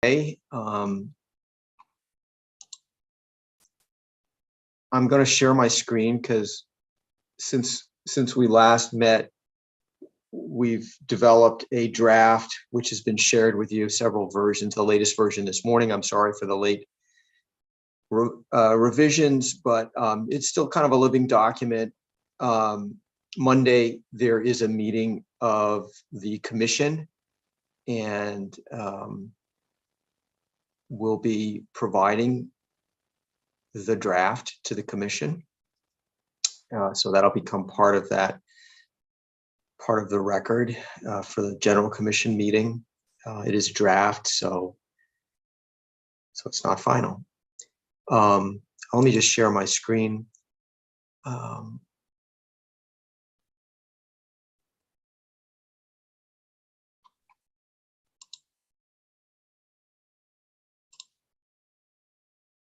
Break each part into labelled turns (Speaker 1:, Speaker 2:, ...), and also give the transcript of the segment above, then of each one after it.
Speaker 1: Okay. I'm going to share my screen because since we last met, we've developed a draft which has been shared with you, several versions. The latest version this morning. I'm sorry for the late revisions, but it's still kind of a living document. Monday, there is a meeting of the commission, and we'll be providing the draft to the commission. So that'll become part of that, part of the record for the general commission meeting. It is draft, so it's not final. Let me just share my screen.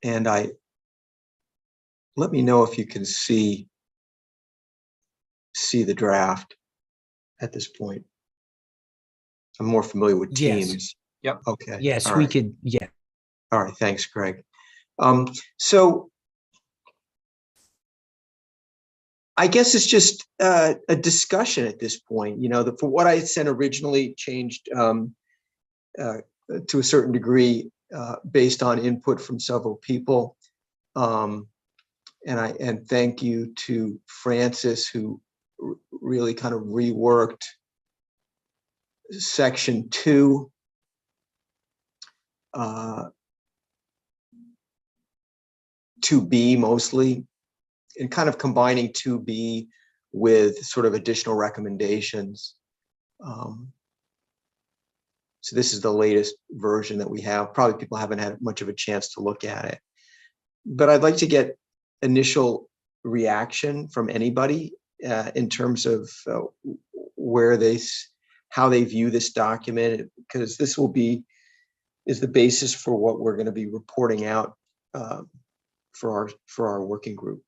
Speaker 1: And let me know if you can see the draft at this point. I'm more familiar with Teams.
Speaker 2: Yes.
Speaker 1: Yep. Okay.
Speaker 2: Yes,
Speaker 1: all
Speaker 2: we
Speaker 1: right.
Speaker 2: could. Yeah.
Speaker 1: All right. Thanks, Greg. So I guess it's just a discussion at this point. You know, for what I had sent originally changed to a certain degree based on input from several people. And thank you to Francis, who really kind of reworked section 2. 2B mostly, and kind of combining 2B with sort of additional recommendations. So this is the latest version that we have. Probably people haven't had much of a chance to look at it, but I'd like to get initial reaction from anybody in terms of how they view this document, because this is the basis for what we're going to be reporting out for our working group.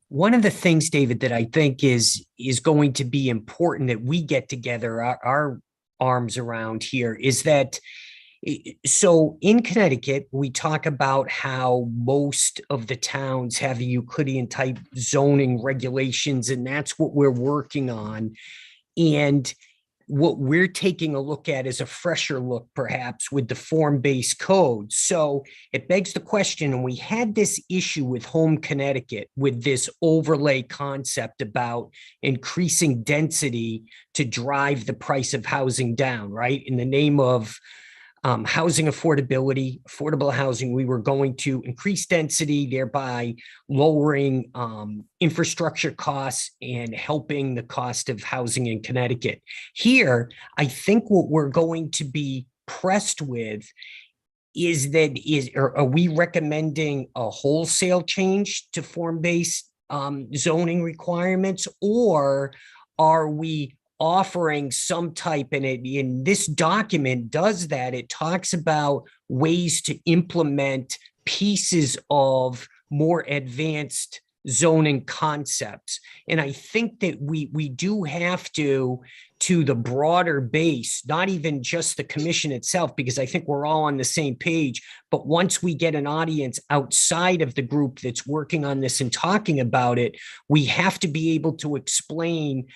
Speaker 2: One of the things, David, that I think is going to be important that we get together our arms around here is that, so in Connecticut, we talk about how most of the towns have a Euclidean type zoning regulations, and that's what we're working on. And what we're taking a look at is a fresher look, perhaps, with the form-based code. So it begs the question, and we had this issue with Home Connecticut with this overlay concept about increasing density to drive the price of housing down, right? In the name of housing affordability, affordable housing, we were going to increase density, thereby lowering infrastructure costs and helping the cost of housing in Connecticut. Here, I think what we're going to be pressed with are we recommending a wholesale change to form-based zoning requirements, or are we offering some type, and in this document does that, it talks about ways to implement pieces of more advanced zoning concepts. And I think that we do have to the broader base, not even just the commission itself, because I think we're all on the same page, but once we get an audience outside of the group that's working on this and talking about it, we have to be able to explain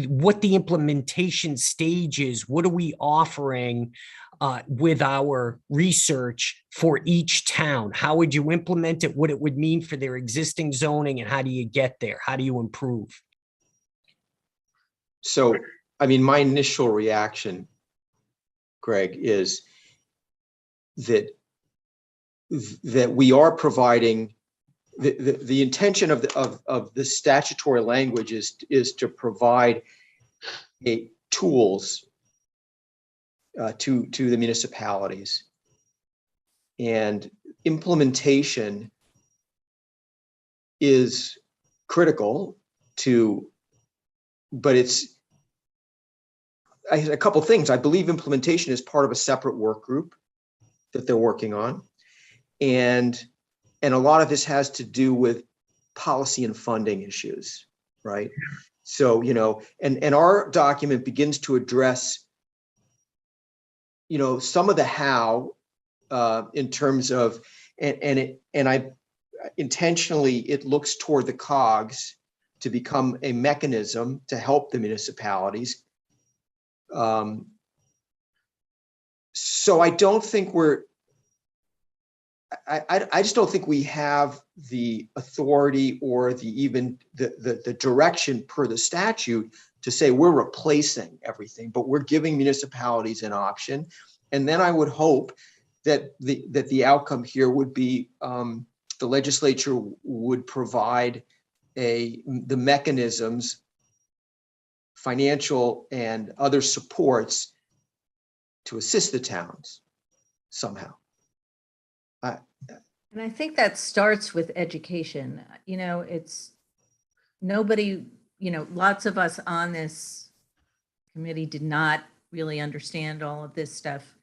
Speaker 2: what the implementation stage is, what are we offering with our research for each town? How would you implement it, what it would mean for their existing zoning, and how do you get there? How do you improve?
Speaker 1: So, I mean, my initial reaction, Greg, is that we are providing the intention of the statutory language is to provide tools to the municipalities, and implementation is critical but it's a couple things. I believe implementation is part of a separate work group that they're working on, and a lot of this has to do with policy and funding issues, right? So, you know, and our document begins to address some of the how in terms of, and I intentionally, it looks toward the cogs to become a mechanism to help the municipalities. So I don't think I just don't think we have the authority or even the direction per the statute to say we're replacing everything, but we're giving municipalities an option. And then I would hope that the outcome here would be the legislature would provide the mechanisms, financial and other supports to assist the towns somehow.
Speaker 3: And I think that starts with education. It's nobody, lots of us on this committee did not really understand all of this stuff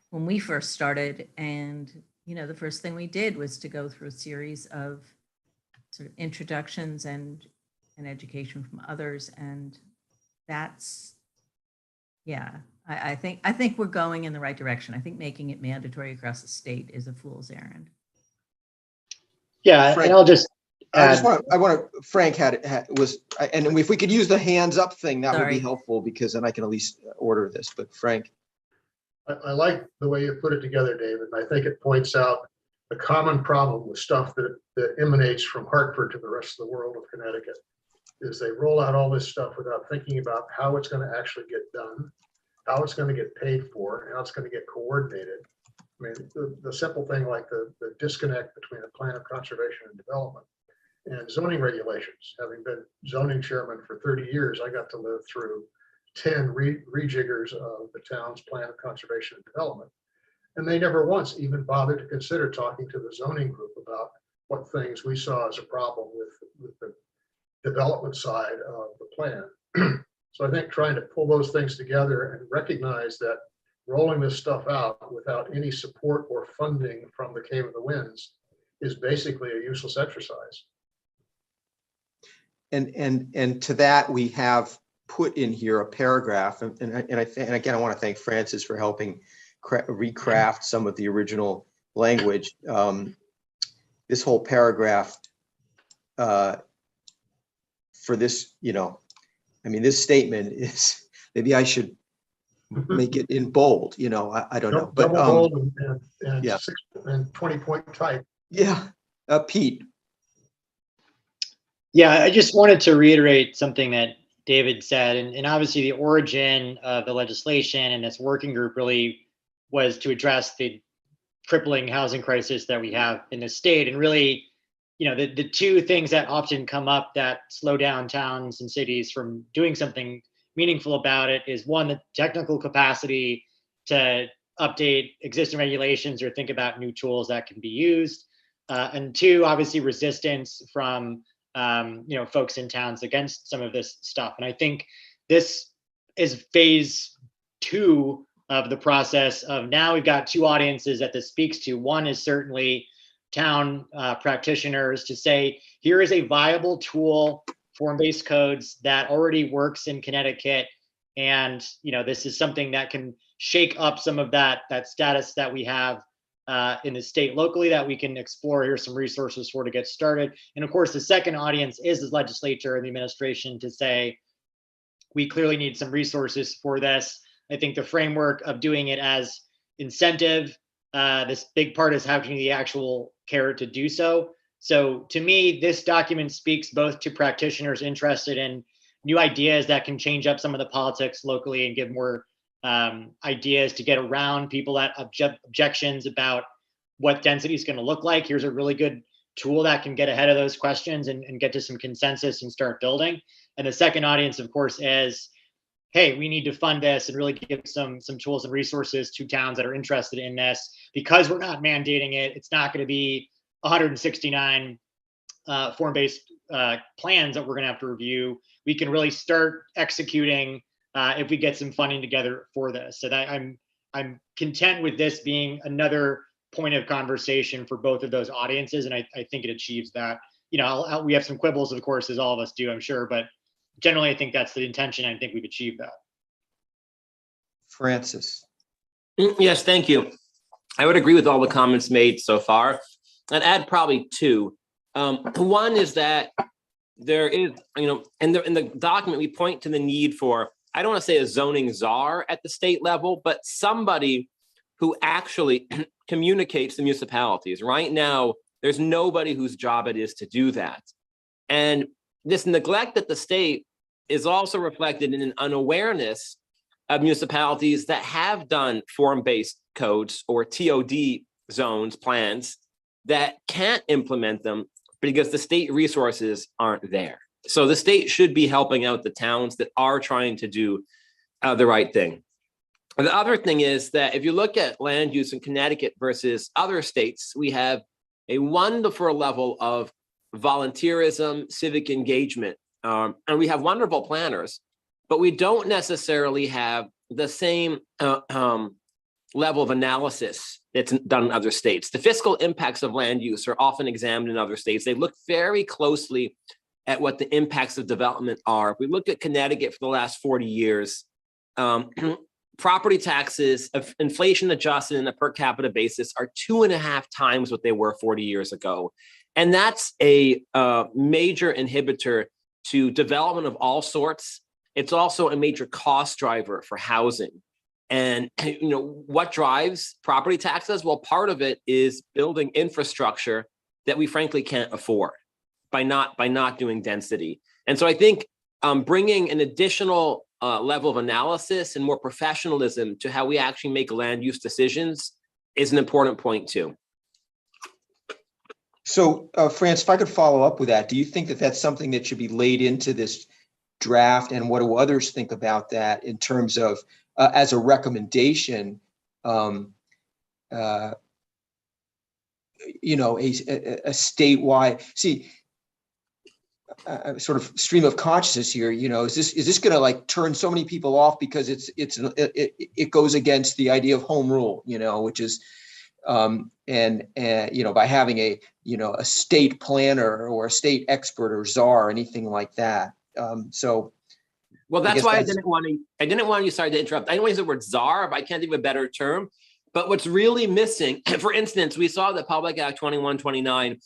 Speaker 3: when we first started. And, the first thing we did was to go through a series of sort of introductions and education from others. And that's, yeah, I think we're going in the right direction. I think making it mandatory across the state is a fool's errand.
Speaker 4: Yeah,
Speaker 1: Frank,
Speaker 4: and I'll just add,
Speaker 1: Frank and if we could use the hands up thing, that would be
Speaker 3: Sorry.
Speaker 1: helpful, because then I can at least order this. But Frank.
Speaker 5: I like the way you put it together, David. And I think it points out a common problem with stuff that emanates from Hartford to the rest of the world of Connecticut, is they roll out all this stuff without thinking about how it's going to actually get done, how it's going to get paid for, and how it's going to get coordinated. I mean, the simple thing like the disconnect between a plan of conservation and development and zoning regulations. Having been zoning chairman for 30 years, I got to live through 10 rejiggers of the town's plan of conservation and development. And they never once even bothered to consider talking to the zoning group about what things we saw as a problem with the development side of the plan. So I think trying to pull those things together and recognize that rolling this stuff out without any support or funding from the Cave of the Winds is basically a useless exercise.
Speaker 1: And to that, we have put in here a paragraph, and again, I want to thank Francis for helping recraft some of the original language. This whole paragraph for this, this statement is, maybe I should make it in bold, I don't know, but
Speaker 5: bold and
Speaker 1: yeah.
Speaker 5: 20-point type.
Speaker 1: Yeah, Pete.
Speaker 4: yeah, I just wanted to reiterate something that David said, and obviously the origin of the legislation and this working group really was to address the crippling housing crisis that we have in the state. And really, the two things that often come up that slow down towns and cities from doing something meaningful about it is, one, the technical capacity to update existing regulations or think about new tools that can be used, and two, obviously resistance from folks in towns against some of this stuff. And I think this is phase 2 of the process of, now we've got two audiences that this speaks to. One is certainly town practitioners to say, here is a viable tool, form-based codes, that already works in Connecticut. And, this is something that can shake up some of that status that we have in the state locally that we can explore. Here's some resources for to get started. And of course, the second audience is the legislature and the administration to say, we clearly need some resources for this. I think the framework of doing it as incentive, this big part is having the actual carrot to do so. So to me, this document speaks both to practitioners interested in new ideas that can change up some of the politics locally and give more ideas to get around people that objections about what density is going to look like. Here's a really good tool that can get ahead of those questions and get to some consensus and start building. And the second audience, of course, is, hey, we need to fund this and really give some tools and resources to towns that are interested in this, because we're not mandating it. It's not going to be 169 form-based plans that we're going to have to review. We can really start executing if we get some funding together for this. So that I'm content with this being another point of conversation for both of those audiences, and I think it achieves that. We have some quibbles, of course, as all of us do, I'm sure, but generally I think that's the intention. I think we've achieved that.
Speaker 1: Francis.
Speaker 6: Yes, thank you. I would agree with all the comments made so far. I'd add probably two. One is that there is, in the document, we point to the need for, I don't want to say a zoning czar at the state level, but somebody who actually communicates to municipalities. Right now, there's nobody whose job it is to do that. And this neglect at the state is also reflected in an unawareness of municipalities that have done form-based codes or TOD zones, plans, that can't implement them because the state resources aren't there. So the state should be helping out the towns that are trying to do the right thing. The other thing is that if you look at land use in Connecticut versus other states, we have a wonderful level of volunteerism, civic engagement, and we have wonderful planners, but we don't necessarily have the same level of analysis that's done in other states. The fiscal impacts of land use are often examined in other states. They look very closely at what the impacts of development are. If we look at Connecticut for the last 40 years, property taxes, inflation adjusted on a per capita basis, are 2.5 times what they were 40 years ago. And that's a major inhibitor to development of all sorts. It's also a major cost driver for housing. And what drives property taxes? Well, part of it is building infrastructure that we frankly can't afford by not doing density. And so I think bringing an additional level of analysis and more professionalism to how we actually make land use decisions is an important point too.
Speaker 1: So, France, if I could follow up with that, do you think that that's something that should be laid into this draft, and what do others think about that in terms of as a recommendation, a statewide, sort of stream of consciousness here, is this going to like turn so many people off because it goes against the idea of home rule, which is, by having a state planner or a state expert or czar or anything like that.
Speaker 6: Well, that's why I didn't want you, sorry to interrupt. I don't want to use the word czar, but I can't think of a better term. But what's really missing, for instance, we saw that Public Act 2129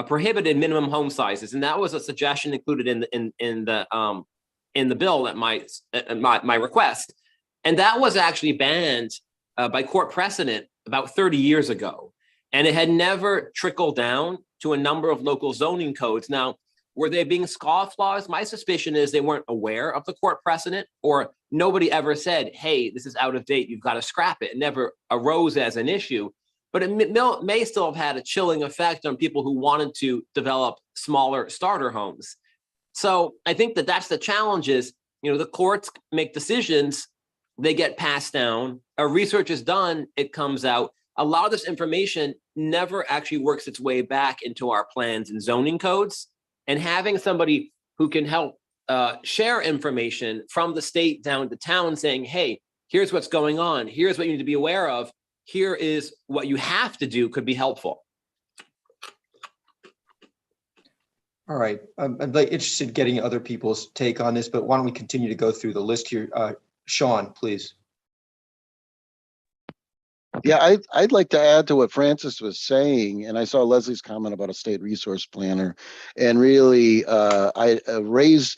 Speaker 6: prohibited minimum home sizes, and that was a suggestion included in the bill at my request, and that was actually banned by court precedent about 30 years ago, and it had never trickled down to a number of local zoning codes. Now, were they being scofflaws? My suspicion is they weren't aware of the court precedent, or nobody ever said, hey, this is out of date, you've got to scrap it. It never arose as an issue, but it may still have had a chilling effect on people who wanted to develop smaller starter homes. So I think that that's the challenge is, the courts make decisions, they get passed down, research is done, it comes out. A lot of this information never actually works its way back into our plans and zoning codes. And having somebody who can help share information from the state down to town saying, hey, here's what's going on. Here's what you need to be aware of. Here is what you have to do could be helpful.
Speaker 1: All right. I'm interested in getting other people's take on this, but why don't we continue to go through the list here? Sean, please.
Speaker 7: Yeah, I'd like to add to what Francis was saying, and I saw Leslie's comment about a state resource planner, and really, I raise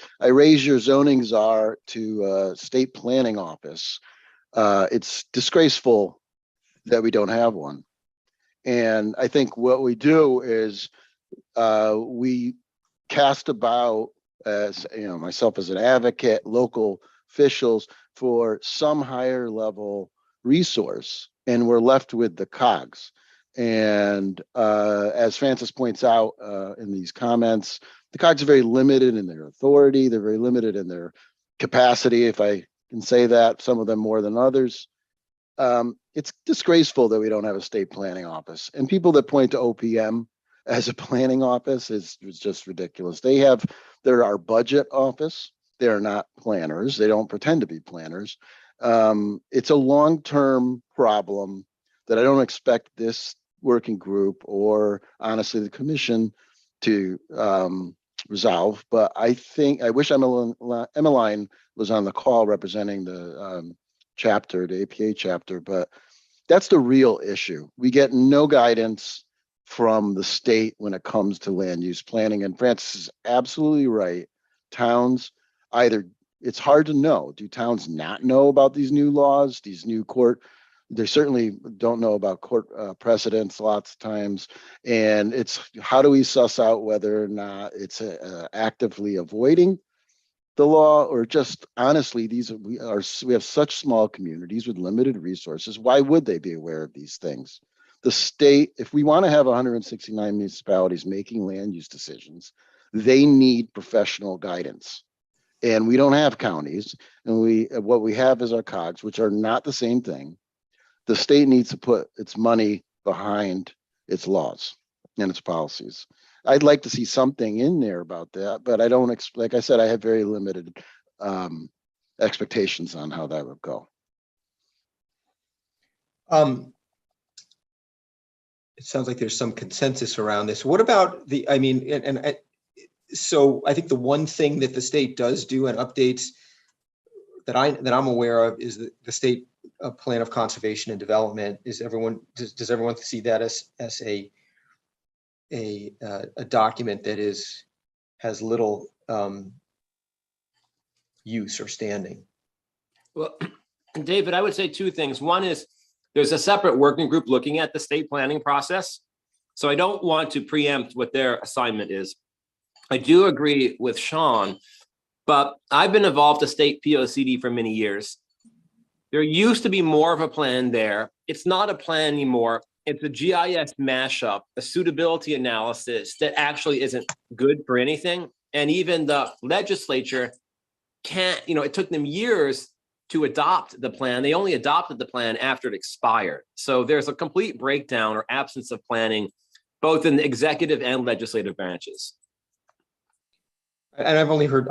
Speaker 7: your zoning czar to state planning office. It's disgraceful that we don't have one, and I think what we do is we cast about, as myself as an advocate, local officials for some higher level resource, and we're left with the cogs. And as Francis points out in these comments, the cogs are very limited in their authority. They're very limited in their capacity, if I can say that, some of them more than others. It's disgraceful that we don't have a state planning office. And people that point to OPM as a planning office is just ridiculous. They're our budget office. They're not planners. They don't pretend to be planners. It's a long-term problem that I don't expect this working group or honestly the commission to resolve. But I wish Emmeline was on the call representing the chapter, the APA chapter. But That's the real issue. We get no guidance from the state when it comes to land use planning. And Francis is absolutely right. Towns either, it's hard to know. Do towns not know about these new laws, these new court? They certainly don't know about court precedents lots of times. And it's how do we suss out whether or not it's actively avoiding the law, or just honestly, we have such small communities with limited resources. Why would they be aware of these things? The state, if we want to have 169 municipalities making land use decisions, they need professional guidance. And we don't have counties, and what we have is our COGS, which are not the same thing. The state needs to put its money behind its laws and its policies. I'd like to see something in there about that, but I don't like I said, I have very limited expectations on how that would go.
Speaker 1: It sounds like there's some consensus around this. What about so I think the one thing that the state does do and updates that I'm aware of is the state plan of conservation and development. Does everyone see that as a document that has little use or standing?
Speaker 6: Well, David, I would say two things. One is there's a separate working group looking at the state planning process. So I don't want to preempt what their assignment is. I do agree with Sean, but I've been involved with state POCD for many years. There used to be more of a plan there. It's not a plan anymore. It's a GIS mashup, a suitability analysis that actually isn't good for anything. And even the legislature can't, it took them years to adopt the plan. They only adopted the plan after it expired. So there's a complete breakdown or absence of planning, both in the executive and legislative branches.
Speaker 1: And I've only heard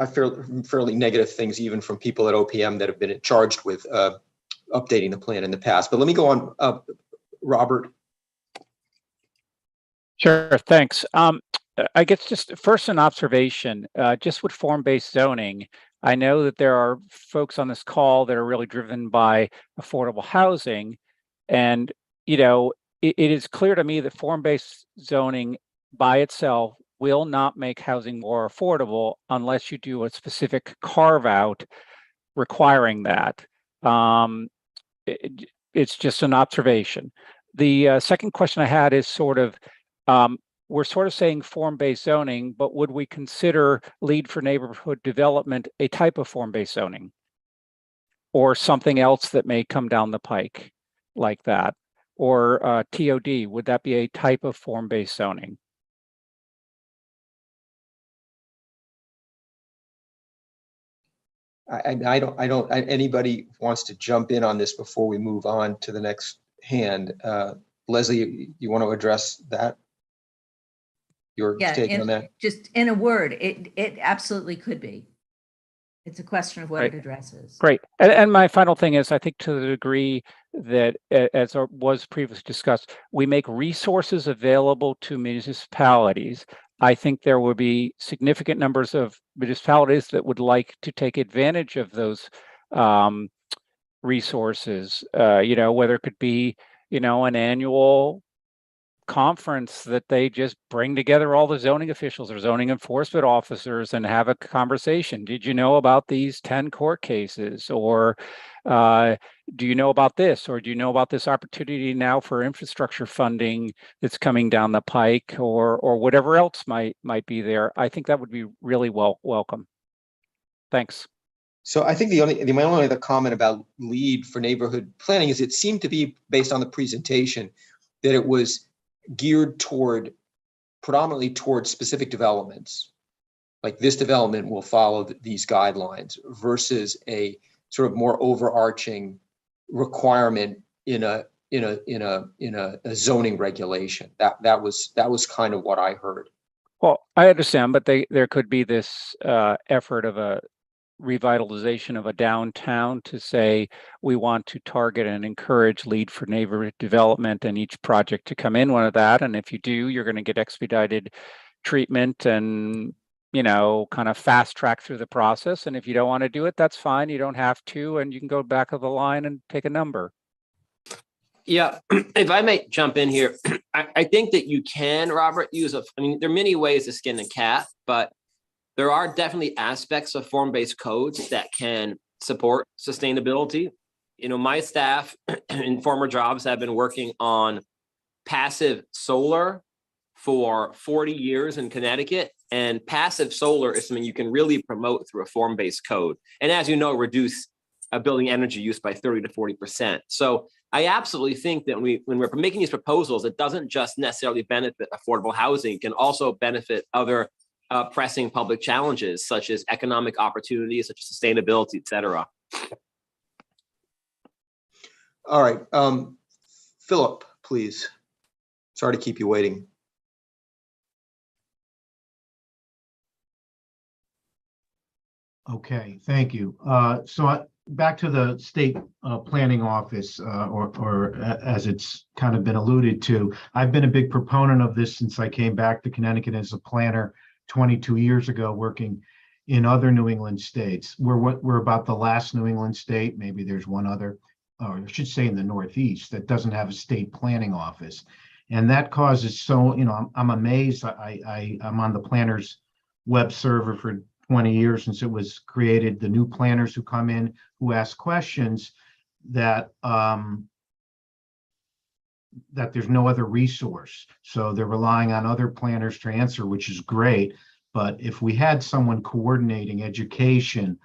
Speaker 1: fairly negative things even from people at OPM that have been charged with updating the plan in the past. But let me go on, Robert.
Speaker 8: Sure, thanks. I guess just first an observation, just with form-based zoning, I know that there are folks on this call that are really driven by affordable housing. And, it is clear to me that form-based zoning by itself will not make housing more affordable unless you do a specific carve out requiring that. It's just an observation. The second question I had is sort of, we're sort of saying form-based zoning, but would we consider lead for neighborhood development a type of form-based zoning? Or something else that may come down the pike like that? Or TOD, would that be a type of form-based zoning?
Speaker 1: Anybody wants to jump in on this before we move on to the next hand? Leslie, you want to address that? Your take on that?
Speaker 3: Just in a word, it absolutely could be. It's a question of what it addresses.
Speaker 8: Great. And my final thing is, I think to the degree that, as was previously discussed, we make resources available to municipalities. I think there will be significant numbers of municipalities that would like to take advantage of those resources, whether it could be, an annual conference that they just bring together all the zoning officials or zoning enforcement officers and have a conversation. Did you know about these 10 court cases? Or do you know about this? Or do you know about this opportunity now for infrastructure funding that's coming down the pike, or whatever else might be there? I think that would be really welcome. Thanks.
Speaker 1: So I think my only other comment about lead for neighborhood planning is it seemed to be based on the presentation that it was geared predominantly toward specific developments. Like this development will follow these guidelines versus a sort of more overarching requirement in a zoning regulation. That was kind of what I heard.
Speaker 8: Well, I understand, but there could be this effort of a revitalization of a downtown to say we want to target and encourage lead for neighborhood development and each project to come in one of that. And if you do, you're going to get expedited treatment and, kind of fast track through the process. And if you don't want to do it, that's fine. You don't have to, and you can go back of the line and take a number.
Speaker 6: Yeah, if I may jump in here, I think that you can, Robert, I mean, there are many ways to skin a cat, but there are definitely aspects of form-based codes that can support sustainability. You know, my staff in former jobs have been working on passive solar for 40 years in Connecticut, and passive solar is something you can really promote through a form-based code. And as you know, reduce building energy use by 30 to 40%. So I absolutely think that when we're making these proposals, it doesn't just necessarily benefit affordable housing, it can also benefit other pressing public challenges, such as economic opportunities, such as sustainability, et cetera.
Speaker 1: All right, Philip, please. Sorry to keep you waiting.
Speaker 9: Okay, thank you. Back to the state planning office, or as it's kind of been alluded to, I've been a big proponent of this since I came back to Connecticut as a planner 22 years ago, working in other New England states. We're about the last New England state, maybe there's one other, or I should say in the Northeast, that doesn't have a state planning office. And that causes, so, you know, I'm amazed. I'm on the planner's web server for 20 years since it was created. The new planners who come in, who ask questions, that that there's no other resource. So they're relying on other planners to answer, which is great. But if we had someone coordinating education,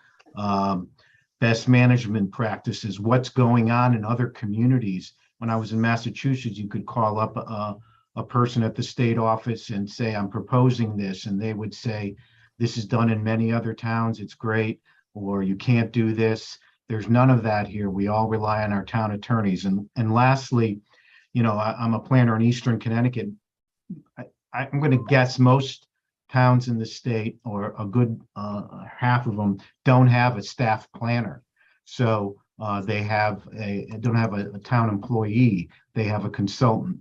Speaker 9: best management practices, what's going on in other communities. When I was in Massachusetts, you could call up a person at the state office and say, I'm proposing this. And they would say, this is done in many other towns, it's great, or you can't do this. There's none of that here. We all rely on our town attorneys. And lastly, you know, I'm a planner in Eastern Connecticut. I'm going to guess most towns in the state, or a good half of them, don't have a staff planner. So they don't have a town employee. They have a consultant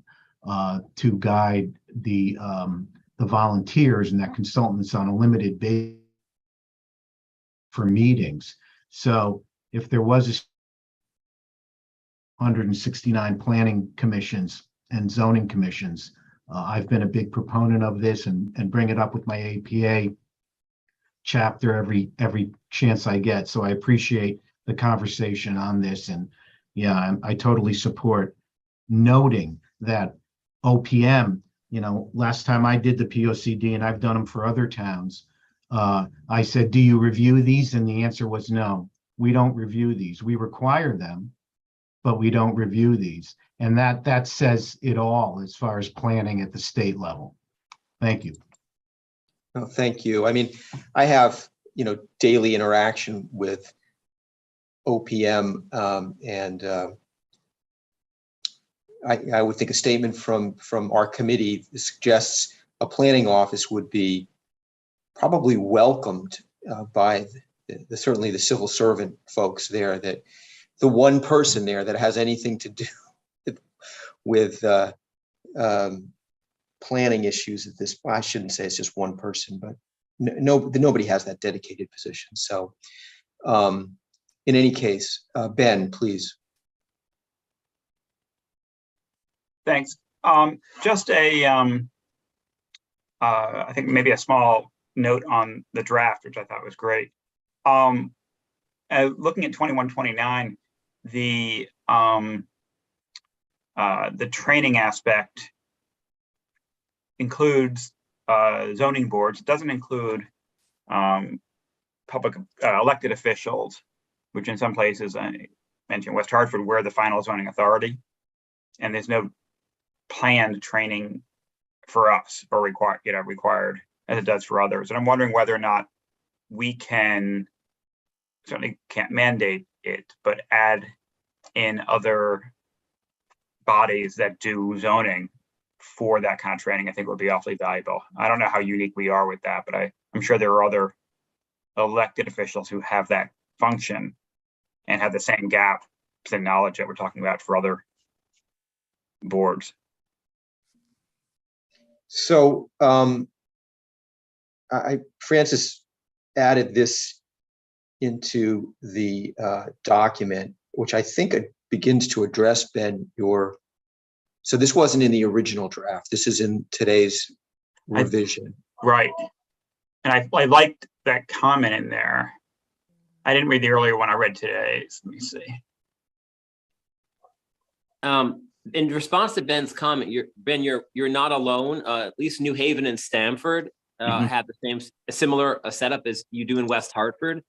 Speaker 9: to guide the volunteers, and that consultant is on a limited basis for meetings. So if there was 169 planning commissions and zoning commissions, I've been a big proponent of this and bring it up with my APA chapter every chance I get. So I appreciate the conversation on this. And yeah, I totally support noting that OPM, you know, last time I did the POCD, and I've done them for other towns, I said, do you review these? And the answer was no, we don't review these. We require them, but we don't review these. And that says it all as far as planning at the state level. Thank you.
Speaker 1: Oh, thank you. I mean, I have, you know, daily interaction with OPM, and I would think a statement from our committee suggests a planning office would be probably welcomed by certainly the civil servant folks there, that the one person there that has anything to do with planning issues at this, I shouldn't say it's just one person, but nobody has that dedicated position. So in any case, Ben, please.
Speaker 10: Thanks. Just I think maybe a small note on the draft, which I thought was great. Looking at 2129, the training aspect includes zoning boards. It doesn't include public elected officials, which in some places, I mentioned West Hartford, we're the final zoning authority, and there's no planned training for us or required as it does for others. And I'm wondering whether or not we can, certainly can't mandate it, but add in other bodies that do zoning for that kind of training. I think would be awfully valuable. I don't know how unique we are with that, but I'm sure there are other elected officials who have that function and have the same gaps in knowledge that we're talking about for other boards.
Speaker 1: So Francis added this into the document, which I think begins to address, Ben, so this wasn't in the original draft. This is in today's revision.
Speaker 10: Right. And I liked that comment in there. I didn't read the earlier one. I read today's. Let me see.
Speaker 6: In response to Ben's comment, you're not alone. At least New Haven and Stamford have a similar setup as you do in West Hartford.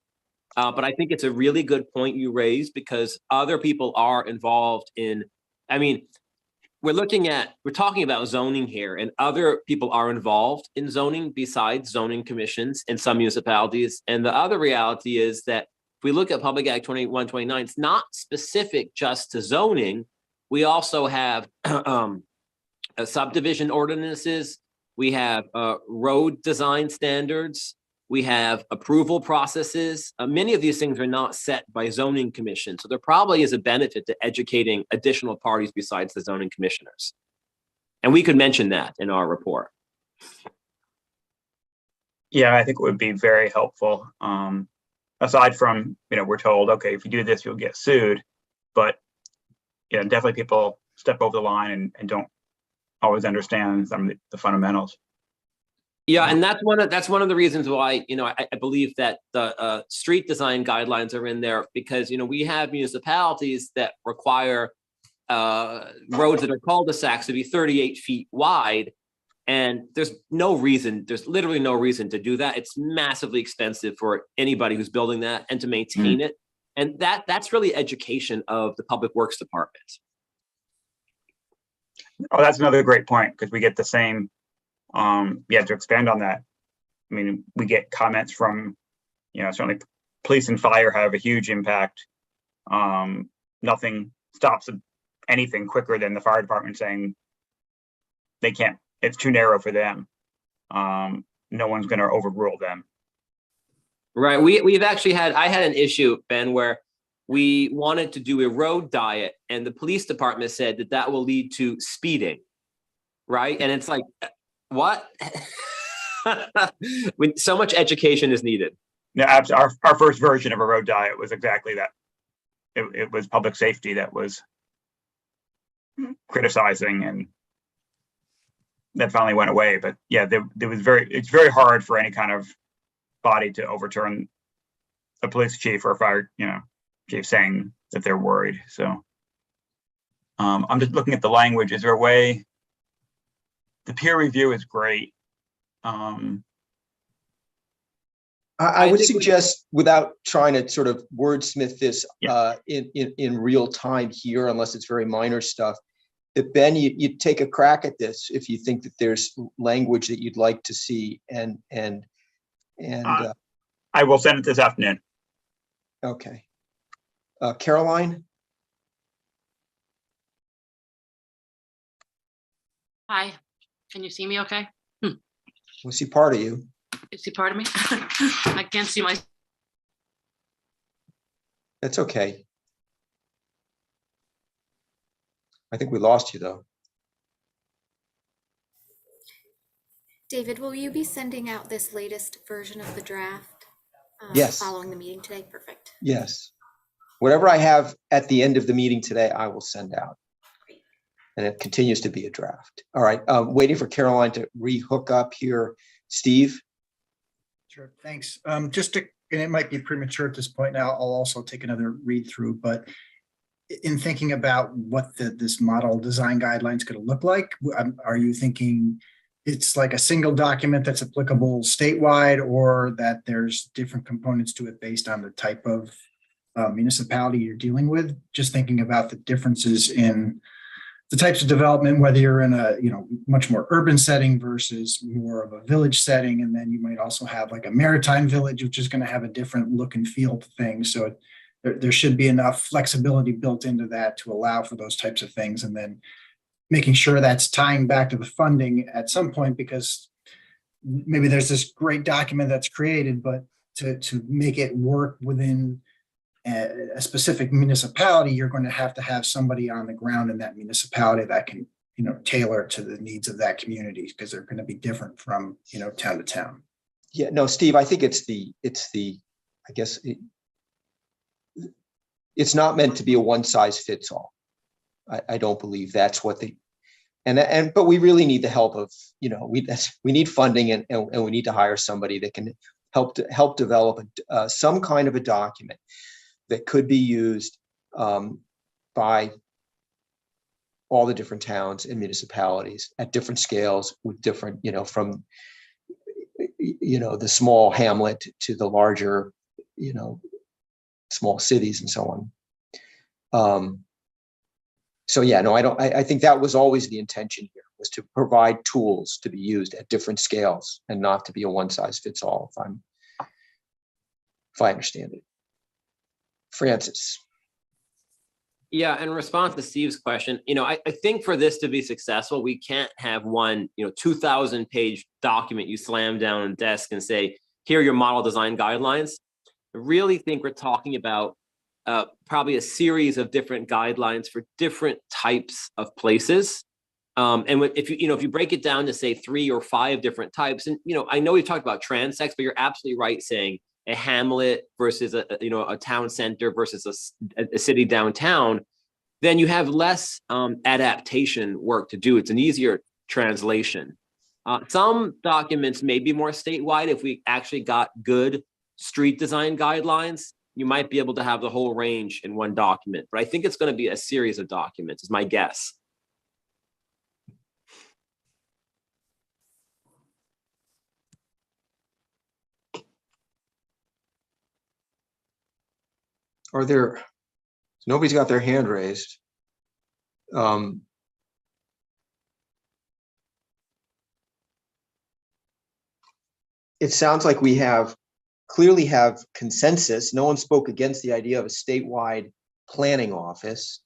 Speaker 6: But I think it's a really good point you raised, because other people are involved in, I mean, we're talking about zoning here, and other people are involved in zoning besides zoning commissions in some municipalities. And the other reality is that if we look at Public Act 2129, it's not specific just to zoning. We also have subdivision ordinances. We have road design standards. We have approval processes. Many of these things are not set by zoning commission. So there probably is a benefit to educating additional parties besides the zoning commissioners. And we could mention that in our report.
Speaker 10: Yeah, I think it would be very helpful. Aside from, we're told, okay, if you do this, you'll get sued. But definitely people step over the line and don't always understand some of the fundamentals.
Speaker 6: Yeah, and that's one of the reasons why I believe that the street design guidelines are in there, because we have municipalities that require roads that are cul-de-sacs to be 38 feet wide, and there's literally no reason to do that. It's massively expensive for anybody who's building that and to maintain it, and that's really education of the Public Works Department.
Speaker 10: Oh, that's another great point, because we get the same. To expand on that, I mean, we get comments from, certainly police and fire have a huge impact. Nothing stops anything quicker than the fire department saying they can't, it's too narrow for them. No one's going to overrule them.
Speaker 6: Right. I had an issue, Ben, where we wanted to do a road diet, and the police department said that will lead to speeding. Right. And it's like, what? When so much education is needed.
Speaker 10: Yeah, our first version of a road diet was exactly that. It was public safety that was criticizing, and that finally went away. But yeah, it's very hard for any kind of body to overturn a police chief or a fire chief saying that they're worried. So I'm just looking at the language. Is there a way? The peer review is great.
Speaker 1: I would suggest, without trying to sort of wordsmith this in real time here, unless it's very minor stuff, that Ben, you take a crack at this if you think that there's language that you'd like to see, and
Speaker 10: I will send it this afternoon.
Speaker 1: Okay. Caroline?
Speaker 11: Hi, can you see me okay?
Speaker 1: We'll see part of you.
Speaker 11: You see part of me? I can't see my.
Speaker 1: That's okay. I think we lost you though.
Speaker 12: David, will you be sending out this latest version of the draft?
Speaker 1: Yes.
Speaker 12: Following the meeting today? Perfect.
Speaker 1: Yes. Whatever I have at the end of the meeting today, I will send out.
Speaker 12: Great.
Speaker 1: And it continues to be a draft. All right. Waiting for Caroline to re-hook up here. Steve?
Speaker 13: Sure, thanks. And it might be premature at this point now, I'll also take another read through, but in thinking about what this model design guideline is going to look like, are you thinking it's like a single document that's applicable statewide, or that there's different components to it based on the type of municipality you're dealing with? Just thinking about the differences in the types of development, whether you're in a much more urban setting versus more of a village setting, and then you might also have like a maritime village, which is going to have a different look and feel to things. So there should be enough flexibility built into that to allow for those types of things, and then making sure that's tying back to the funding at some point, because maybe there's this great document that's created, but to make it work within a specific municipality, you're going to have somebody on the ground in that municipality that can, tailor to the needs of that community, because they're going to be different from, town to town.
Speaker 1: Yeah, no, Steve, I think it's the, I guess, it's not meant to be a one size fits all. I don't believe that's what but we really need the help of, we need funding and we need to hire somebody that can help develop some kind of a document that could be used by all the different towns and municipalities at different scales with different, from, the small hamlet to the larger, small cities and so on. So yeah, no, I think that was always the intention here, was to provide tools to be used at different scales and not to be a one size fits all, if I understand it. Francis.
Speaker 6: Yeah, in response to Steve's question, I think for this to be successful, we can't have one, 2,000-page document you slam down on a desk and say, here are your model design guidelines. I really think we're talking about probably a series of different guidelines for different types of places. And if you break it down to say 3 or 5 different types, and I know we've talked about transects, but you're absolutely right saying a hamlet versus a town center versus a city downtown, then you have less adaptation work to do. It's an easier translation. Some documents may be more statewide. If we actually got good street design guidelines, you might be able to have the whole range in one document. But I think it's going to be a series of documents, is my guess.
Speaker 1: Nobody's got their hand raised. It sounds like we clearly have consensus. No one spoke against the idea of a statewide planning office.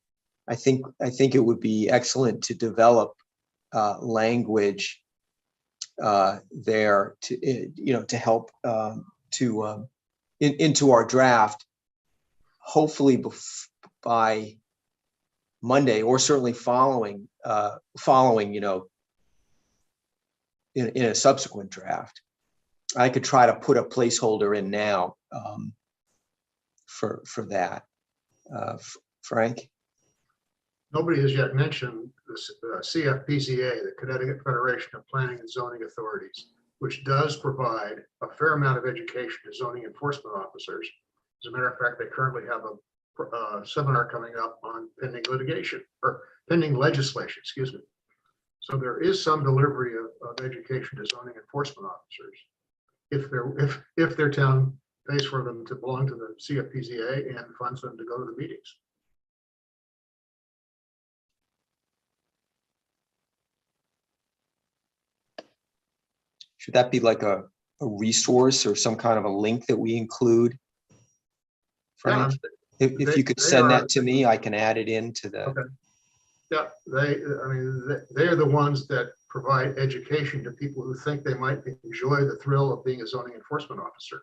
Speaker 1: I think it would be excellent to develop language there to help into our draft. Hopefully by Monday, or certainly following, in a subsequent draft. I could try to put a placeholder in now for that. Frank?
Speaker 5: Nobody has yet mentioned the CFPZA, the Connecticut Federation of Planning and Zoning Authorities, which does provide a fair amount of education to zoning enforcement officers. As a matter of fact, they currently have a seminar coming up on pending litigation or pending legislation, excuse me. So there is some delivery of education to zoning enforcement officers if their town pays for them to belong to the CFPZA and funds them to go to the meetings.
Speaker 1: Should that be like a resource or some kind of a link that we include? Frank, if you could send that to me, I can add it into the.
Speaker 5: Okay. Yeah, they are the ones that provide education to people who think they might enjoy the thrill of being a zoning enforcement officer.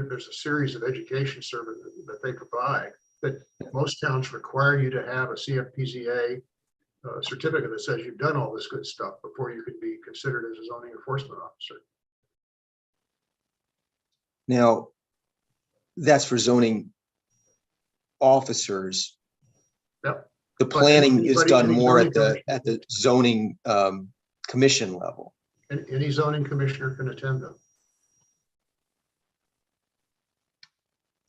Speaker 5: There's a series of education services that they provide that most towns require you to have a CFPZA certificate that says you've done all this good stuff before you can be considered as a zoning enforcement officer.
Speaker 1: Now, that's for zoning officers.
Speaker 5: Yep.
Speaker 1: The planning is done more at
Speaker 5: zoning
Speaker 1: the zoning commission level.
Speaker 5: And any zoning commissioner can attend them.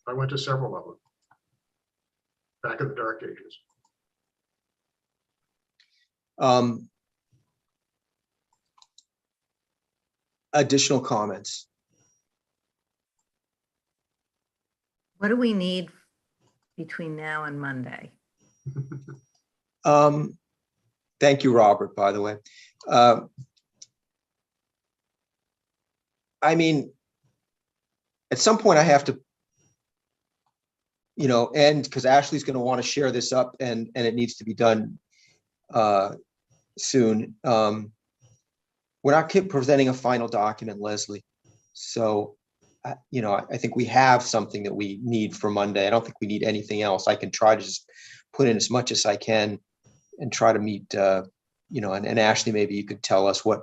Speaker 5: I went to several of them back in the dark ages.
Speaker 1: Additional comments?
Speaker 3: What do we need between now and Monday?
Speaker 1: Thank you, Robert, by the way. I mean, at some point I have to, end, because Ashley's going to want to share this up and it needs to be done soon. We're not presenting a final document, Leslie. So, I think we have something that we need for Monday. I don't think we need anything else. I can try to just put in as much as I can and try to meet, and Ashley, maybe you could tell us what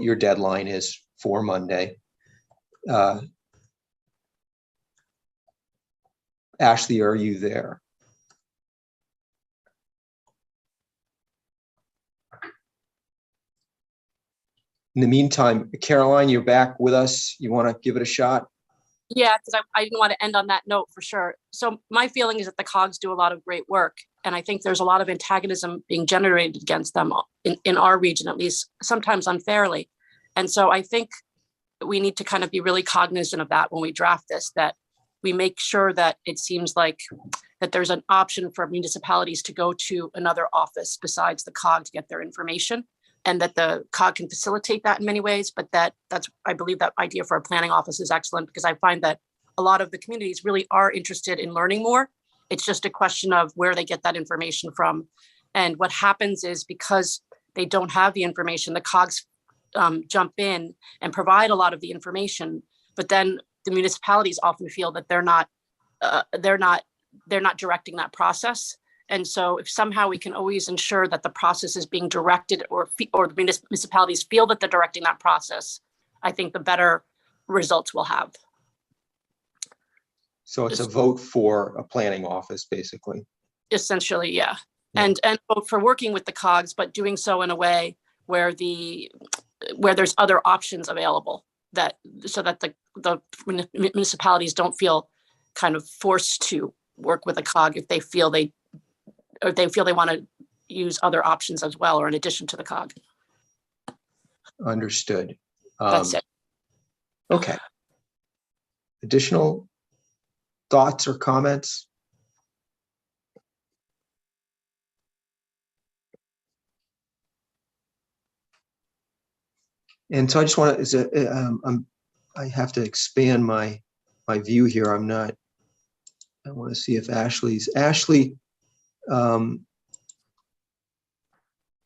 Speaker 1: your deadline is for Monday. Ashley, are you there? In the meantime, Caroline, you're back with us. You want to give it a shot?
Speaker 11: Yeah, because I didn't want to end on that note for sure. So my feeling is that the COGs do a lot of great work. And I think there's a lot of antagonism being generated against them in our region, at least sometimes unfairly. And so I think we need to kind of be really cognizant of that when we draft this, that we make sure that it seems like that there's an option for municipalities to go to another office besides the COG to get their information, and that the COG can facilitate that in many ways. But that's, I believe that idea for a planning office is excellent, because I find that a lot of the communities really are interested in learning more. It's just a question of where they get that information from. And what happens is, because they don't have the information, the COGs jump in and provide a lot of the information, but then the municipalities often feel that they're not directing that process. And so if somehow we can always ensure that the process is being directed, or the municipalities feel that they're directing that process, I think the better results we'll have.
Speaker 1: So it's a vote for a planning office, basically.
Speaker 11: Essentially, yeah.
Speaker 1: Yeah.
Speaker 11: And vote for working with the COGs, but doing so in a way where there's other options available, so that the municipalities don't feel kind of forced to work with a COG if they feel they want to use other options as well, or in addition to the COG.
Speaker 1: Understood.
Speaker 11: That's it.
Speaker 1: Okay. Additional thoughts or comments? And so I just want to, I have to expand my view here. I want to see if Ashley,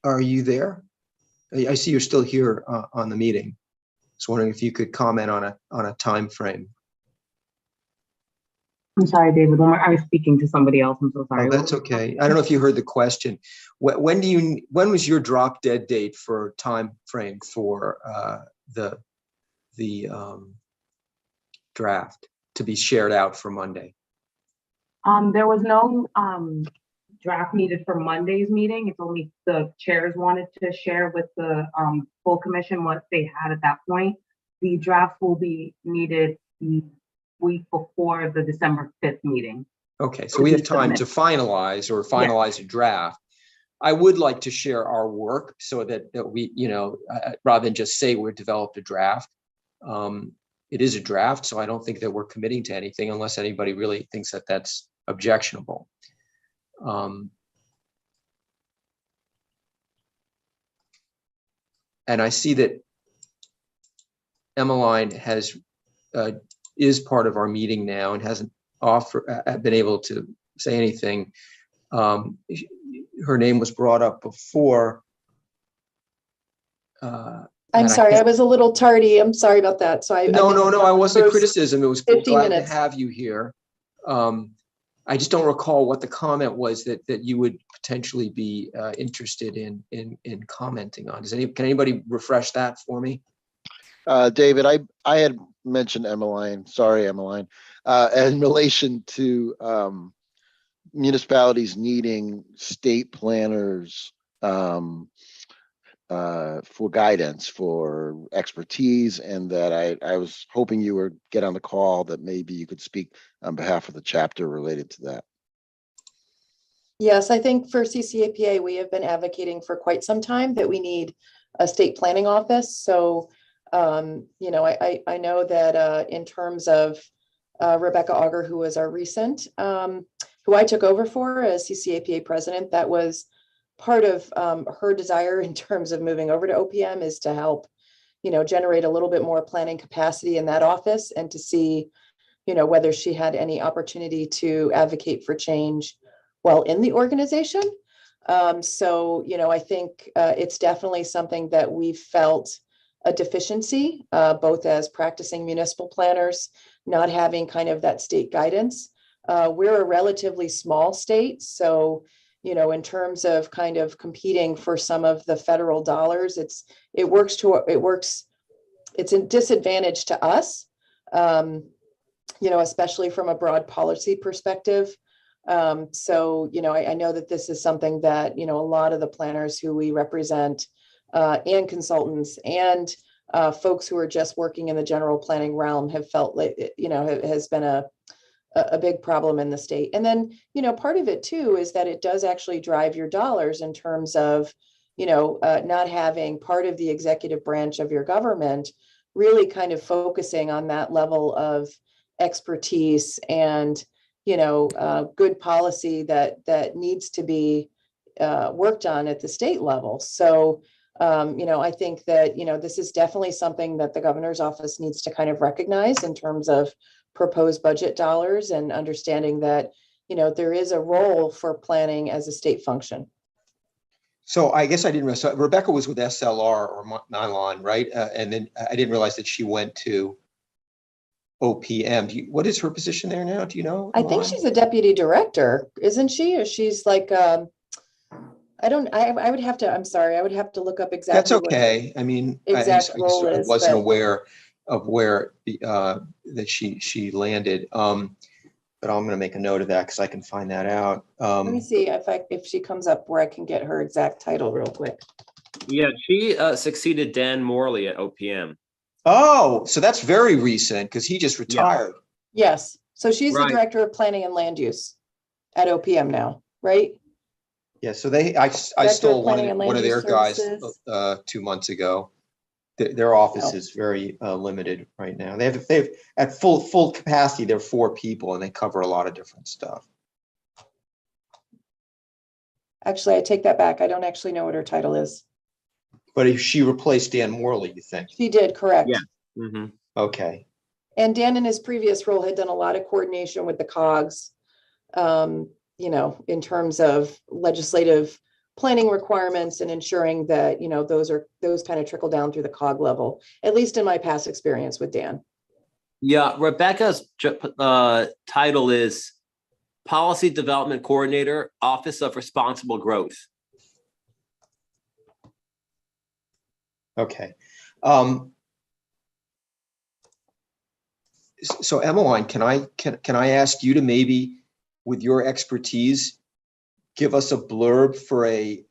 Speaker 1: are you there? I see you're still here on the meeting. Just wondering if you could comment on a time frame.
Speaker 14: I'm sorry, David. I was speaking to somebody else. I'm so sorry.
Speaker 1: Oh, that's okay. I don't know if you heard the question. When was your drop dead date for time frame for the draft to be shared out for Monday?
Speaker 14: There was no draft needed for Monday's meeting. It's only the chairs wanted to share with the full commission what they had at that point. The draft will be needed the week before the December 5th meeting.
Speaker 1: Okay, so we have time to finalize a draft. I would like to share our work so that we, rather than just say we've developed a draft. It is a draft, so I don't think that we're committing to anything unless anybody really thinks that that's objectionable. And I see that Emmeline is part of our meeting now and hasn't been able to say anything. Her name was brought up before.
Speaker 15: I'm sorry, I was a little tardy. I'm sorry about that. So
Speaker 1: No, I wasn't criticism. It was
Speaker 15: 50
Speaker 1: glad
Speaker 15: minutes.
Speaker 1: to have you here. I just don't recall what the comment was that you would potentially be interested in commenting on. Can anybody refresh that for me?
Speaker 7: David, I had mentioned Emmeline, sorry, Emmeline, in relation to municipalities needing state planners for guidance, for expertise, and that I was hoping you would get on the call, that maybe you could speak on behalf of the chapter related to that.
Speaker 15: Yes, I think for CCAPA, we have been advocating for quite some time that we need a state planning office. So, I know that in terms of Rebecca Auger, who was our recent, who I took over for as CCAPA president, that was part of her desire in terms of moving over to OPM is to help, generate a little bit more planning capacity in that office, and to see, whether she had any opportunity to advocate for change while in the organization. So, I think it's definitely something that we've felt a deficiency, both as practicing municipal planners, not having kind of that state guidance. We're a relatively small state, so in terms of kind of competing for some of the federal dollars, it's a disadvantage to us. especially from a broad policy perspective. So, I know that this is something that, a lot of the planners who we represent and consultants and folks who are just working in the general planning realm have felt like, has been a big problem in the state. And then, part of it too is that it does actually drive your dollars in terms of, not having part of the executive branch of your government really kind of focusing on that level of expertise and, good policy that needs to be worked on at the state level. So, I think that, this is definitely something that the governor's office needs to kind of recognize in terms of proposed budget dollars and understanding that, there is a role for planning as a state function.
Speaker 1: So I guess I didn't realize, so Rebecca was with SLR or Nylon, right? And then I didn't realize that she went to OPM. What is her position there now? Do you know?
Speaker 15: I think she's a deputy director, isn't she? Or she's like, I would have to, I'm sorry, I would have to look up exactly.
Speaker 1: That's okay. I mean,
Speaker 15: exact role
Speaker 1: I
Speaker 15: is,
Speaker 1: wasn't
Speaker 15: but
Speaker 1: aware of where that she landed. But I'm going to make a note of that because I can find that out.
Speaker 15: let me see if she comes up where I can get her exact title real quick.
Speaker 6: Yeah, she succeeded Dan Morley at OPM.
Speaker 1: Oh, so that's very recent because he just retired.
Speaker 15: Yes. So she's the
Speaker 6: Right.
Speaker 15: director of planning and land use at OPM now, right?
Speaker 1: Yeah. So I
Speaker 15: Director
Speaker 1: stole
Speaker 15: of Planning and
Speaker 1: one of
Speaker 15: Land
Speaker 1: their
Speaker 15: Use
Speaker 1: guys
Speaker 15: Services.
Speaker 1: 2 months ago. Their office
Speaker 15: Oh.
Speaker 1: is very limited right now. They have at full capacity. They're 4 people and they cover a lot of different stuff.
Speaker 15: Actually, I take that back. I don't actually know what her title is.
Speaker 1: But if she replaced Dan Morley, you think?
Speaker 15: She did, correct.
Speaker 6: Yeah. Mm-hmm.
Speaker 1: Okay.
Speaker 15: And Dan in his previous role had done a lot of coordination with the COGS, in terms of legislative planning requirements and ensuring that, those kind of trickle down through the COG level, at least in my past experience with Dan.
Speaker 6: Yeah, Rebecca's title is Policy Development Coordinator, Office of Responsible Growth.
Speaker 1: Okay. So Emmeline, can I ask you to maybe, with your expertise, give us a blurb for a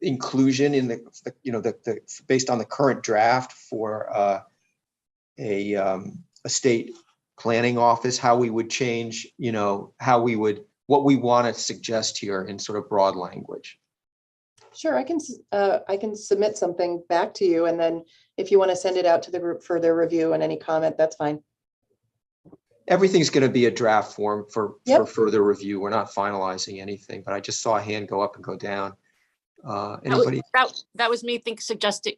Speaker 1: inclusion in the based on the current draft for a state planning office, how we would change, what we want to suggest here in sort of broad language.
Speaker 15: Sure, I can submit something back to you, and then if you want to send it out to the group for their review and any comment, that's fine.
Speaker 1: Everything's going to be a draft form for
Speaker 15: Yep.
Speaker 1: further review. We're not finalizing anything, but I just saw a hand go up and go down. Anybody?
Speaker 11: That was me suggesting,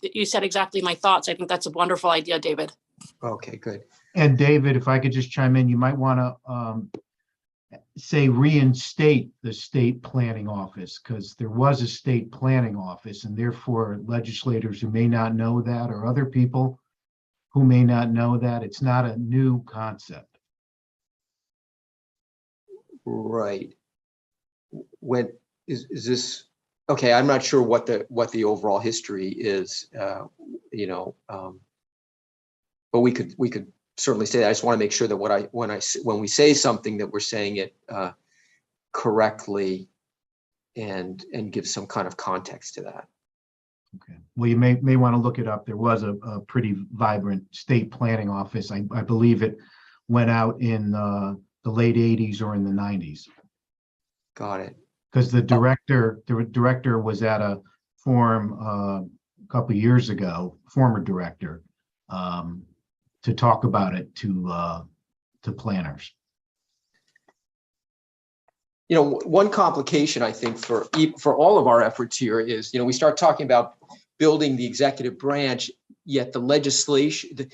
Speaker 11: you said exactly my thoughts. I think that's a wonderful idea, David.
Speaker 1: Okay, good.
Speaker 9: And David, if I could just chime in, you might want to say reinstate the state planning office, because there was a state planning office, and therefore legislators who may not know that, or other people who may not know that, it's not a new concept.
Speaker 1: Right. When is this? Okay, I'm not sure what the overall history is, but we could certainly say that. I just want to make sure that when we say something, that we're saying it correctly and give some kind of context to that.
Speaker 9: Okay. Well, you may want to look it up. There was a pretty vibrant state planning office. I believe it went out in the late 80s or in the 90s.
Speaker 1: Got it.
Speaker 9: Because the director was at a forum a couple of years ago, former director, to talk about it to planners.
Speaker 1: One complication, I think, for all of our efforts here is, we start talking about building the executive branch, yet the legislation, the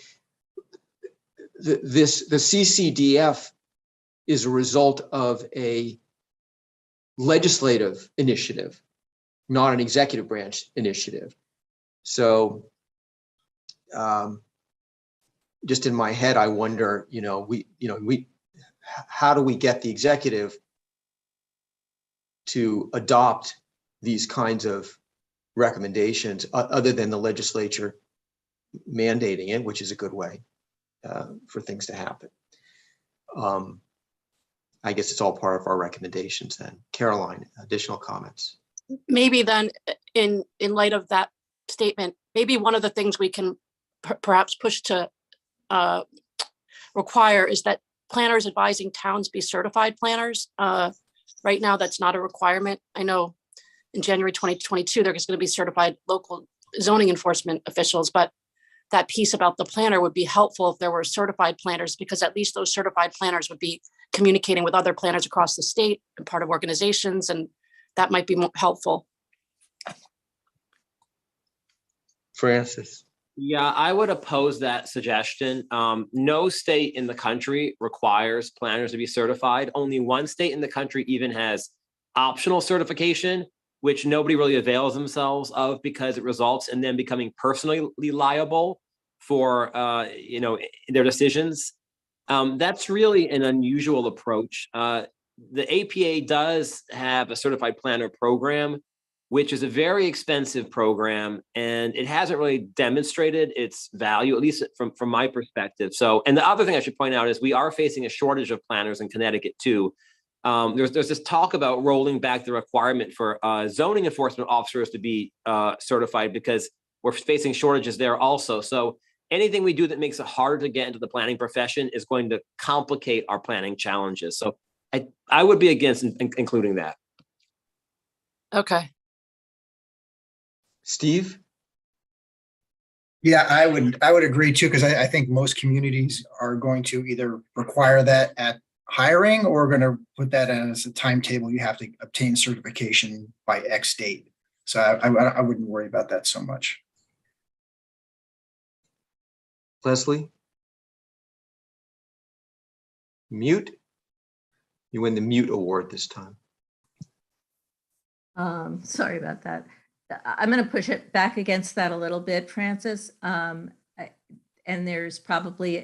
Speaker 1: CCDF is a result of a legislative initiative, not an executive branch initiative. So just in my head, I wonder, how do we get the executive to adopt these kinds of recommendations other than the legislature mandating it, which is a good way. for things to happen. I guess it's all part of our recommendations then. Caroline, additional comments?
Speaker 11: Maybe then in light of that statement, maybe one of the things we can perhaps push to require is that planners advising towns be certified planners. Right now, that's not a requirement. I know in January 2022, there's going to be certified local zoning enforcement officials, but that piece about the planner would be helpful if there were certified planners, because at least those certified planners would be communicating with other planners across the state and part of organizations, and that might be more helpful.
Speaker 1: Francis?
Speaker 6: Yeah, I would oppose that suggestion. No state in the country requires planners to be certified. Only one state in the country even has optional certification, which nobody really avails themselves of because it results in them becoming personally liable for their decisions. That's really an unusual approach. The APA does have a certified planner program, which is a very expensive program, and it hasn't really demonstrated its value, at least from my perspective. So, and the other thing I should point out is we are facing a shortage of planners in Connecticut too. There's this talk about rolling back the requirement for zoning enforcement officers to be certified because we're facing shortages there also. So anything we do that makes it harder to get into the planning profession is going to complicate our planning challenges. So I would be against including that.
Speaker 11: Okay.
Speaker 1: Steve?
Speaker 13: Yeah, I would agree too, because I think most communities are going to either require that at hiring or going to put that as a timetable. You have to obtain certification by X date. So I wouldn't worry about that so much.
Speaker 1: Leslie? Mute? You win the mute award this time.
Speaker 3: Sorry about that. I'm going to push it back against that a little bit, Francis. And there's probably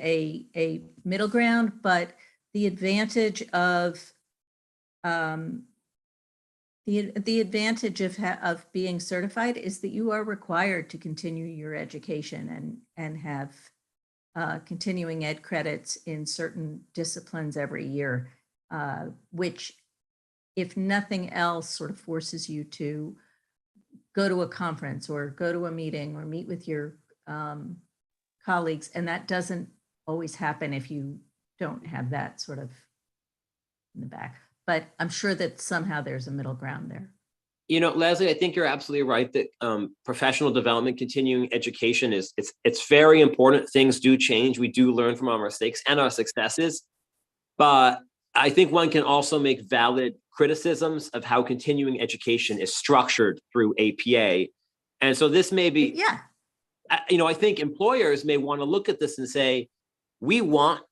Speaker 3: a middle ground, but the advantage of the advantage of being certified is that you are required to continue your education and have continuing ed credits in certain disciplines every year, which, if nothing else, sort of forces you to go to a conference or go to a meeting or meet with your colleagues. And that doesn't always happen if you don't have that sort of in the back. But I'm sure that somehow there's a middle ground there.
Speaker 6: You know, Leslie, I think you're absolutely right that professional development, continuing education it's very important. Things do change. We do learn from our mistakes and our successes. But I think one can also make valid criticisms of how continuing education is structured through APA. And so this may be,
Speaker 3: yeah,
Speaker 6: I think employers may want to look at this and say, we want,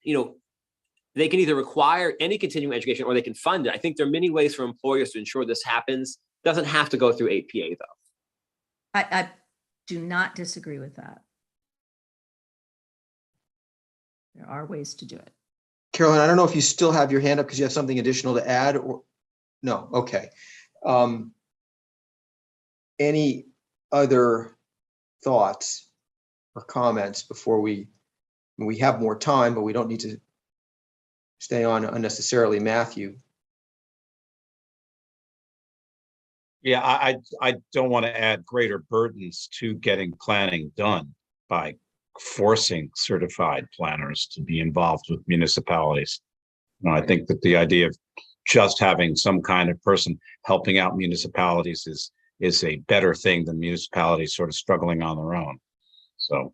Speaker 6: they can either require any continuing education or they can fund it. I think there are many ways for employers to ensure this happens. Doesn't have to go through APA though.
Speaker 3: I do not disagree with that. There are ways to do it.
Speaker 1: Carolyn, I don't know if you still have your hand up because you have something additional to add or no. Okay. Any other thoughts or comments before we have more time, but we don't need to stay on unnecessarily. Matthew?
Speaker 16: Yeah, I don't want to add greater burdens to getting planning done by forcing certified planners to be involved with municipalities. I think that the idea of just having some kind of person helping out municipalities is a better thing than municipalities sort of struggling on their own. So,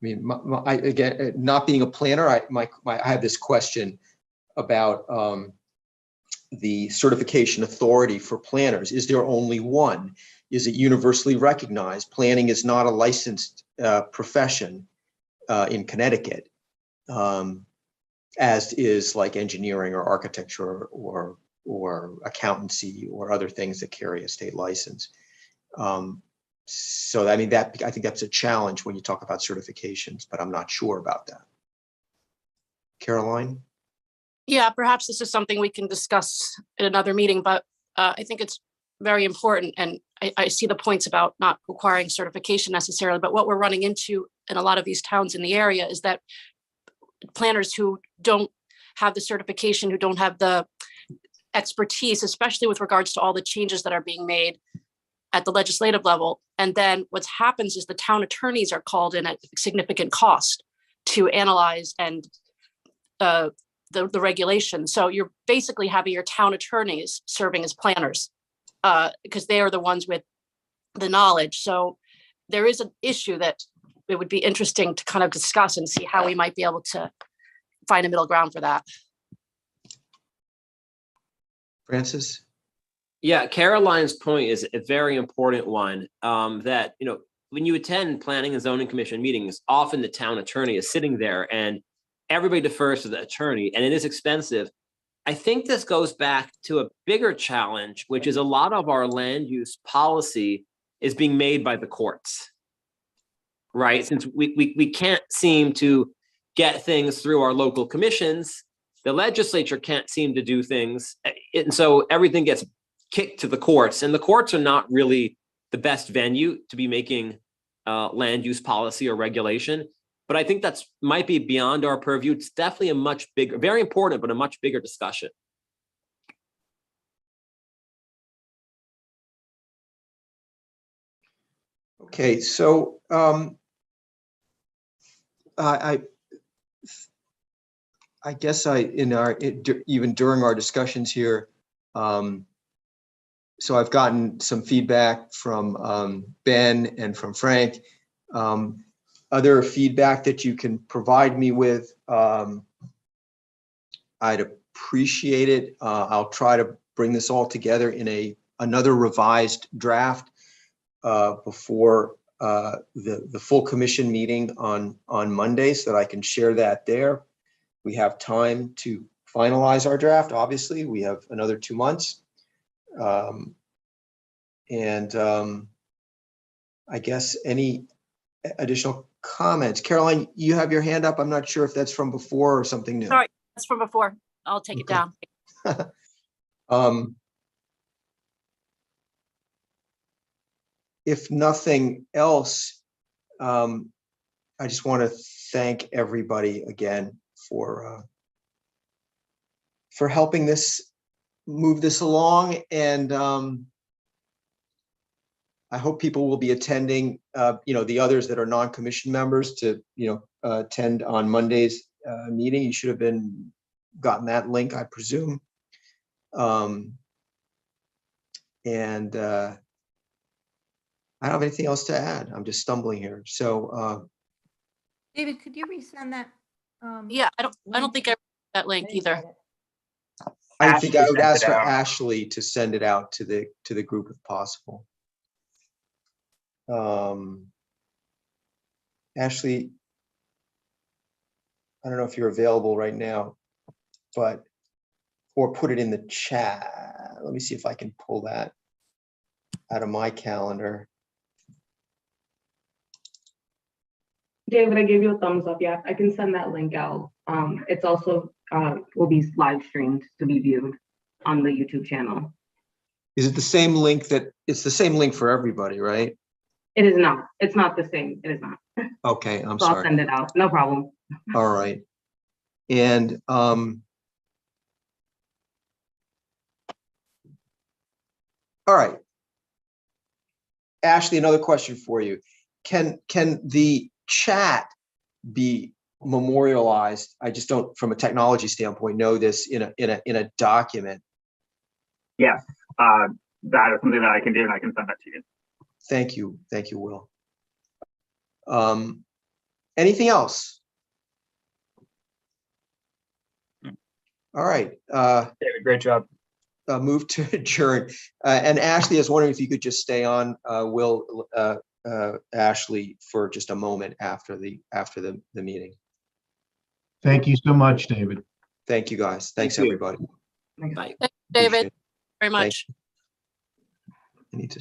Speaker 1: I mean, again, not being a planner, I have this question about the certification authority for planners. Is there only one? Is it universally recognized? Planning is not a licensed profession in Connecticut, as is like engineering or architecture or accountancy or other things that carry a state license. So I mean, I think that's a challenge when you talk about certifications, but I'm not sure about that. Caroline?
Speaker 11: Yeah, perhaps this is something we can discuss in another meeting, but I think it's very important. And I see the points about not requiring certification necessarily, but what we're running into in a lot of these towns in the area is that planners who don't have the certification, who don't have the expertise, especially with regards to all the changes that are being made at the legislative level. And then what happens is the town attorneys are called in at significant cost to analyze and the regulation. So you're basically having your town attorneys serving as planners because they are the ones with the knowledge. So there is an issue that it would be interesting to kind of discuss and see how we might be able to find a middle ground for that.
Speaker 1: Francis?
Speaker 6: Yeah, Caroline's point is a very important one, that, you know, when you attend planning and zoning commission meetings, often the town attorney is sitting there and everybody defers to the attorney, and it is expensive. I think this goes back to a bigger challenge, which is a lot of our land use policy is being made by the courts, right? Since we can't seem to get things through our local commissions, the legislature can't seem to do things. And so everything gets kicked to the courts, and the courts are not really the best venue to be making land use policy or regulation. But I think that's might be beyond our purview. It's definitely a much bigger, very important, but a much bigger discussion.
Speaker 1: Okay, so I guess even during our discussions here, so I've gotten some feedback from Ben and from Frank. Other feedback that you can provide me with, I'd appreciate it. I'll try to bring this all together in another revised draft before the full commission meeting on Monday, so that I can share that there. We have time to finalize our draft. Obviously, we have another 2 months. I guess any additional comments? Caroline, you have your hand up. I'm not sure if that's from before or something new.
Speaker 11: Sorry, that's from before. I'll take it down.
Speaker 1: If nothing else, I just want to thank everybody again for helping move this along, and I hope people will be attending, the others that are non-commissioned members to, attend on Monday's meeting. You should have gotten that link, I presume. I don't have anything else to add. I'm just stumbling here. So,
Speaker 3: David, could you resend that?
Speaker 11: Yeah, I don't think I read that link either.
Speaker 1: I think I would
Speaker 10: Ashley
Speaker 1: ask
Speaker 10: sent
Speaker 1: for
Speaker 10: it out.
Speaker 1: Ashley to send it out to the group if possible. Ashley, I don't know if you're available right now, or put it in the chat. Let me see if I can pull that out of my calendar.
Speaker 14: David, I gave you a thumbs up. Yeah, I can send that link out. It's also will be live streamed to be viewed on the YouTube channel.
Speaker 1: Is it the same link it's the same link for everybody, right?
Speaker 14: It is not. It's not the same. It is not.
Speaker 1: Okay, I'm
Speaker 14: So I'll
Speaker 1: sorry.
Speaker 14: send it out. No problem.
Speaker 1: All right. And all right. Ashley, another question for you. Can the chat be memorialized? I just don't, from a technology standpoint, know this in a document.
Speaker 10: Yes, that is something that I can do, and I can send that to you.
Speaker 1: Thank you, Will. Anything else? All right.
Speaker 10: David, great job.
Speaker 1: Move to adjourn. And Ashley, I was wondering if you could just stay on, Will, Ashley, for just a moment after the meeting.
Speaker 9: Thank you so much, David.
Speaker 1: Thank you, guys. Thanks,
Speaker 6: Thank you.
Speaker 1: everybody.
Speaker 11: Thank
Speaker 6: Bye.
Speaker 11: you, David,
Speaker 1: Appreciate it.
Speaker 11: very much.
Speaker 1: I need to